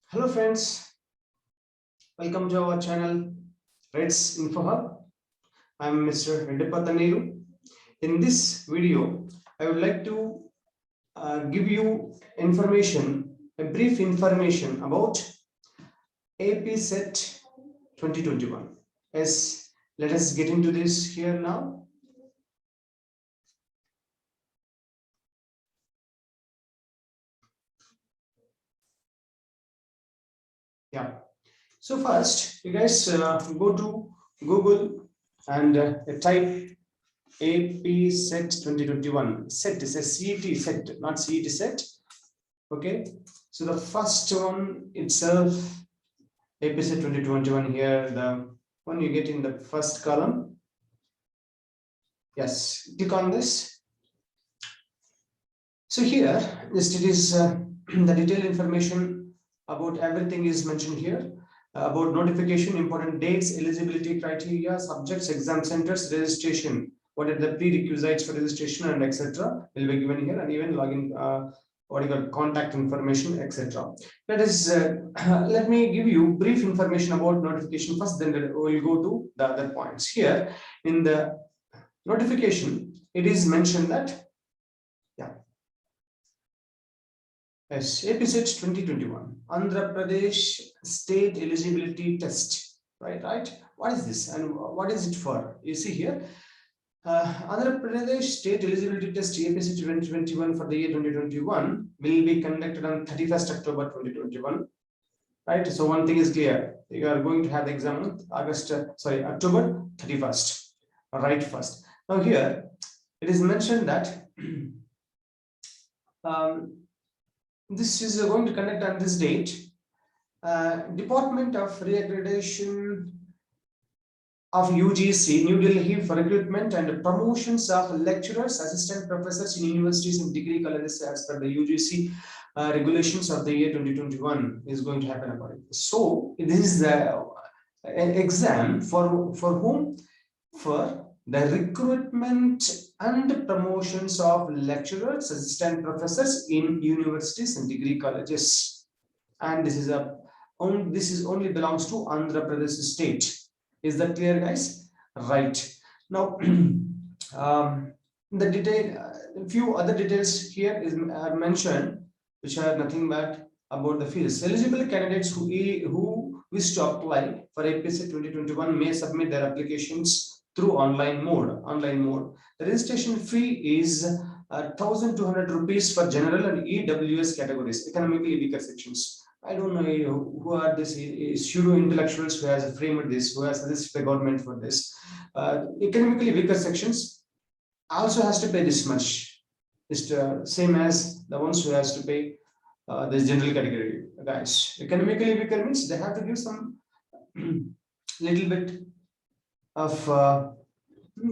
Hello friends, welcome to our channel Reds Info Hub. I am Mr. Redappa Tanneiru. In this video, I would like to give you a brief information about AP Set 2021. Yes, let us get into this here now. Yeah. So first, you guys go to Google and type AP Set 2021. Set is a CET set, not CET set. Okay. So the first one itself, AP Set 2021 here, the one you get in the first column. Yes, click on this. So here, this it is the detailed information about everything is mentioned here. About notification, important dates, eligibility criteria, subjects, exam centers, registration, what are the prerequisites for registration, and etc. will be given here, and even login, what you got, contact information, etc. Let me give you brief information about notification first, then we'll go to the other points. Here in the notification, it is mentioned that yes, AP Set 2021, Andhra Pradesh State Eligibility Test. Right. What is this and what is it for? You see here, Andhra Pradesh State Eligibility Test AP Set 2021 for the year 2021 will be conducted on 31st October 2021. Right. So one thing is clear: you are going to have the exam on October 31st. Right. First. Now here it is mentioned that. This is going to conduct on this date. Department of Reaccreditation of UGC, New Delhi, for recruitment and promotions of lecturers, assistant professors in universities and degree colleges as per the UGC regulations of the year 2021 is going to happen according. So this is an exam for whom? For the recruitment and promotions of lecturers, assistant professors in universities and degree colleges, and this is only belongs to Andhra Pradesh state. Is that clear, guys? Right. Now, the detail, a few other details here are mentioned, which are nothing but about the fields. Eligible candidates who wish to apply for AP Set 2021 may submit their applications through online mode. The registration fee is 1,200 rupees for general and EWS categories, economically weaker sections. I don't know who are these pseudo intellectuals who has framed this, who has suggested the government for this. Economically weaker sections also has to pay this much. It's same as the ones who has to pay this general category, guys. Economically weaker means they have to give some little bit of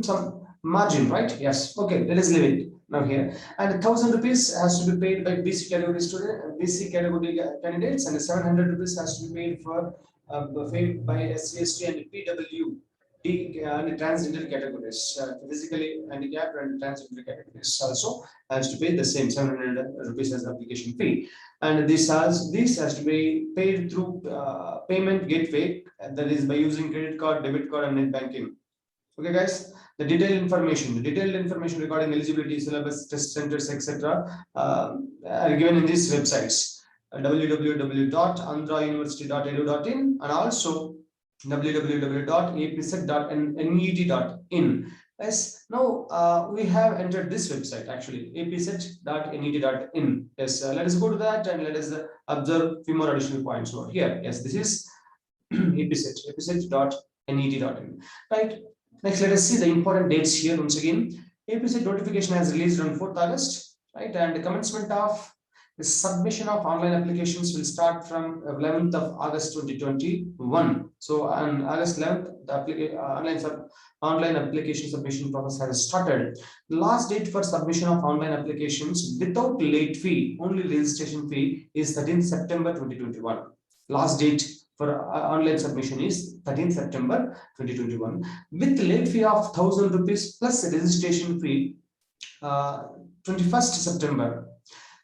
some margin, right? Yes. Okay, let us leave it now here. And 1,000 rupees has to be paid by BC category student, BC category candidates, and 700 rupees has to be paid for by SCST and PW and transgender categories, physically handicapped and transgender categories also has to pay the same 700 rupees as application fee, and this has to be paid through payment gateway, that is by using credit card, debit card, and net banking. Okay, guys. The detailed information regarding eligibility, syllabus, test centers, etc. Are given in these websites: www.andhrauniversity.edu.in and also www.apset.net.in. Yes, now we have entered this website actually, apset.net.in. Yes, let us go to that and let us observe few more additional points over here. Yes, this is apset.net.in. Right. Next, let us see the important dates here once again. AP Set notification has released on 4th August, right? And the commencement of the submission of online applications will start from 11th of August 2021. So on August 11th, the online application submission process has started. The last date for submission of online applications without late fee, only registration fee, is 13th September 2021. Last date for online submission is 13th September 2021, with late fee of 1,000 rupees plus registration fee 21st September.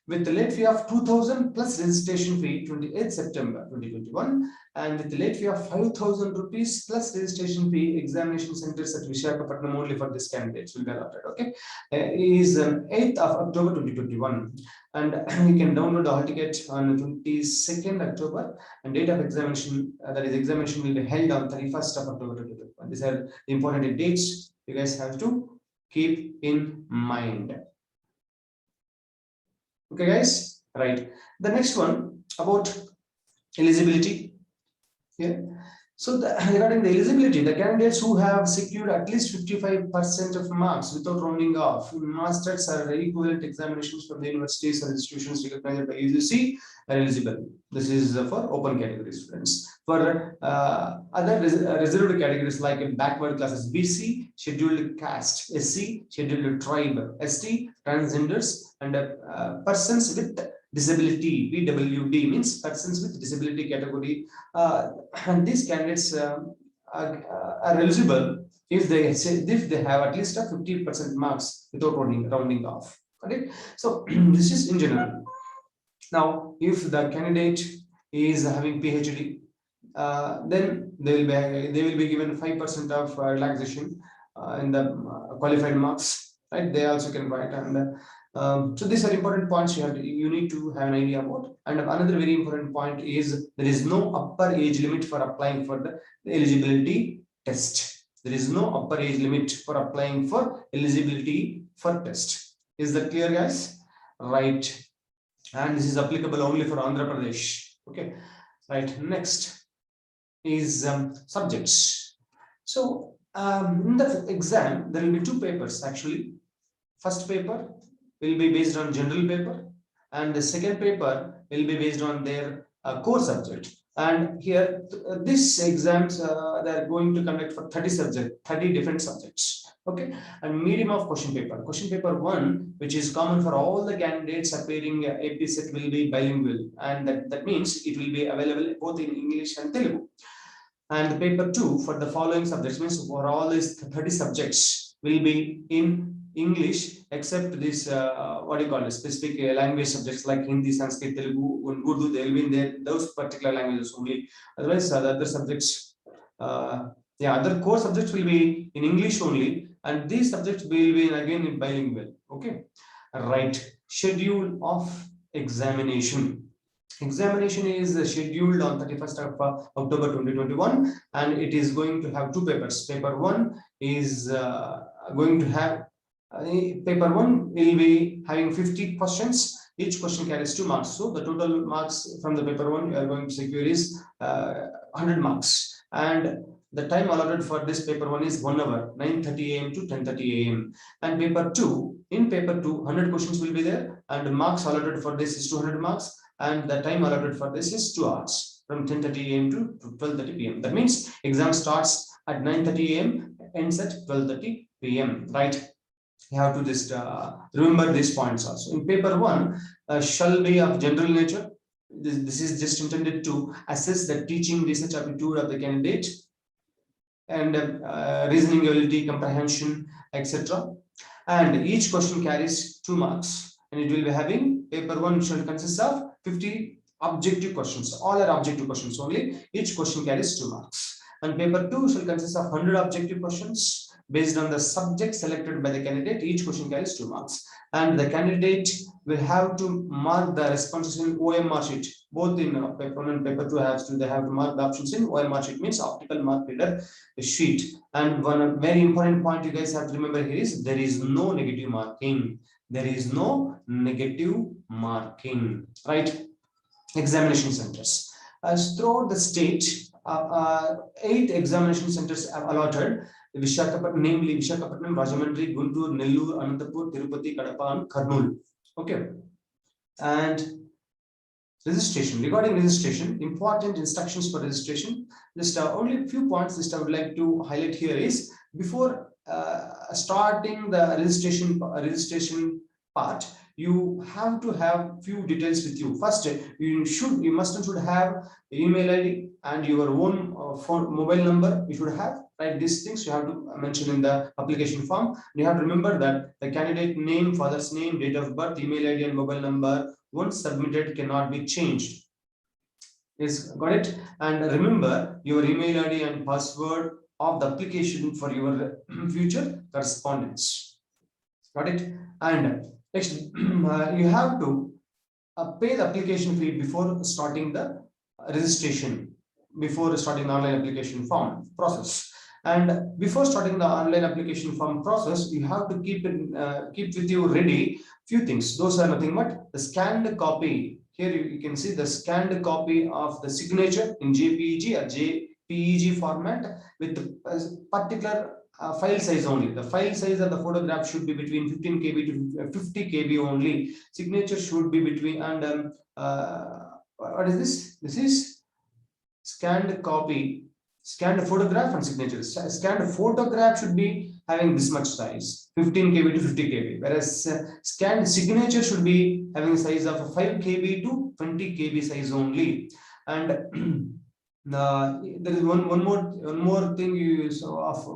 with the late fee of 2,000 plus registration fee 28th September 2021, and with the late fee of 5,000 rupees plus registration fee. Examination centers at Visakhapatnam only for this candidates will be allotted. Okay, is 8th of October 2021, and you can download the hall ticket on 22nd October, and date of examination, that is examination, will be held on 31st of October 2021. These are the important dates you guys have to keep in mind. Okay guys, right. The next one about eligibility here. So regarding the eligibility, the candidates who have secured at least 55% of marks without rounding off in masters or equivalent examinations from the universities or institutions recognized by UGC are eligible. This is for open category students. For other reserved categories like backward classes, BC, scheduled caste, SC, scheduled tribe, ST, transgenders, and persons with disability, PWD means persons with disability category, and these candidates are eligible if they have at least a 50% marks without rounding off. Correct? So this is in general. Now, if the candidate is having PhD, then they will be given 5% of relaxation in the qualified marks. Right? They also can write, and so these are important points you need to have an idea about. And another very important point is there is no upper age limit for applying for the eligibility test. There is no upper age limit for applying for eligibility for test. Is that clear, guys? Right. And this is applicable only for Andhra Pradesh. Okay. Right. Next is subjects. So in the exam, there will be two papers actually. First paper will be based on general paper, and the second paper will be based on their core subject. And here this exams they are going to conduct for 30 different subjects. Okay, and medium of question paper 1, which is common for all the candidates appearing AP set, will be bilingual, and that means it will be available both in English and Telugu. And the paper 2 for the following subjects, means for all these 30 subjects, will be in English, except this what do you call it, specific language subjects like Hindi, Sanskrit, Telugu, and Urdu. They will be in there, those particular languages only. Otherwise, the other subjects, other core subjects will be in English only, and these subjects will be again in bilingual. Okay, right. Schedule of examination. Examination is scheduled on 31st of October 2021, and it is going to have two papers. Paper 1 is going to have paper 1 will be having 50 questions. Each question carries 2 marks. So the total marks from the paper 1 you are going to secure is 100 marks. And the time allotted for this paper 1 is 1 hour, 9:30 a.m. to 10:30 a.m. And paper 2, in paper 2, 100 questions will be there, and the marks allotted for this is 200 marks, and the time allotted for this is 2 hours, from 10:30 a.m. to 12:30 p.m. That means exam starts at 9:30 a.m. ends at 12:30 p.m. Right? You have to just remember these points also. In paper 1, shall be of general nature. This is just intended to assess the teaching research aptitude of the candidate, and reasoning ability, comprehension, etc. And each question carries 2 marks, and it will be having paper 1 shall consist of 50 objective questions. All are objective questions only. Each question carries 2 marks. And paper 2 shall consist of 100 objective questions based on the subject selected by the candidate. Each question carries 2 marks, and the candidate will have to mark the responses in OMR sheet. Both in paper 1 and paper 2 they have to mark the options in OMR sheet, means optical mark reader sheet. And one very important point you guys have to remember here is there is no negative marking. There is no negative marking, right? Examination centers. As throughout the state, 8 examination centers are allotted. Visakhapatnam, namely Visakhapatnam, Rajahmundry, Guntur, Nellore, Anantapur, Tirupati, Kadapa, and Kurnool. Okay. And registration. Regarding registration, important instructions for registration. Just only a few points that I would like to highlight here is, before starting the registration part, you have to have few details with you. First, you must have email ID and your own phone mobile number. You should have, write these things. You have to mention in the application form. You have to remember that the candidate name, father's name, date of birth, email ID, and mobile number, once submitted, cannot be changed. Yes, got it. And remember your email ID and password of the application for your future correspondence. Got it. And next, you have to pay the application fee before starting the registration, before starting the online application form process. And before starting the online application form process, you have to keep with you ready few things. Those are nothing but the scanned copy. Here you can see the scanned copy of the signature in JPEG or JPEG format with the particular file size only. The file size of the photograph should be between 15 KB to 50 KB only. Signature should be between, and what is this? This is scanned copy, scanned photograph and signature. Scanned photograph should be having this much size, 15 KB to 50 KB, whereas scanned signature should be having a size of 5 KB to 20 KB size only. And there is one more thing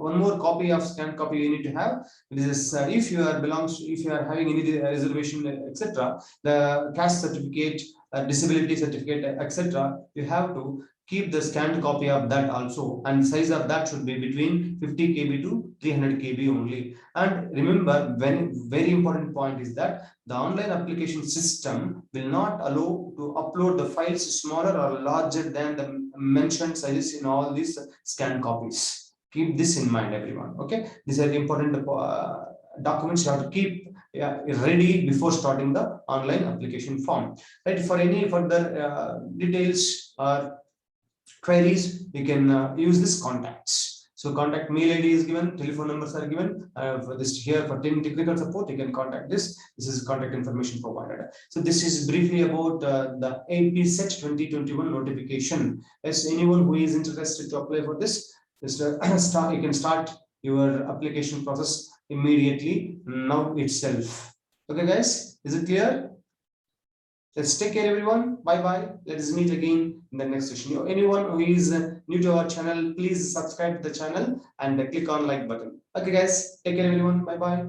one more copy of scanned copy you need to have. This is if you are having any reservation, etc., the caste certificate, disability certificate, etc., you have to keep the scanned copy of that also, and size of that should be between 50 KB to 300 KB only. And remember, very important point is that the online application system will not allow to upload the files smaller or larger than the mentioned sizes in all these scanned copies. Keep this in mind, everyone. Okay, these are the important documents you have to keep ready before starting the online application form. Right? For any further details or queries, you can use this contacts. So contact mail ID is given, telephone numbers are given. For this here for technical support, you can contact this. This is contact information provided. So this is briefly about the APSET 2021 notification. As anyone who is interested to apply for this, just you can start your application process immediately now itself. Okay, guys, is it clear? Let's take care, everyone. Bye bye. Let's meet again in the next session. Anyone who is new to our channel, please subscribe to the channel and click on like button. Okay, guys, take care, everyone. Bye bye.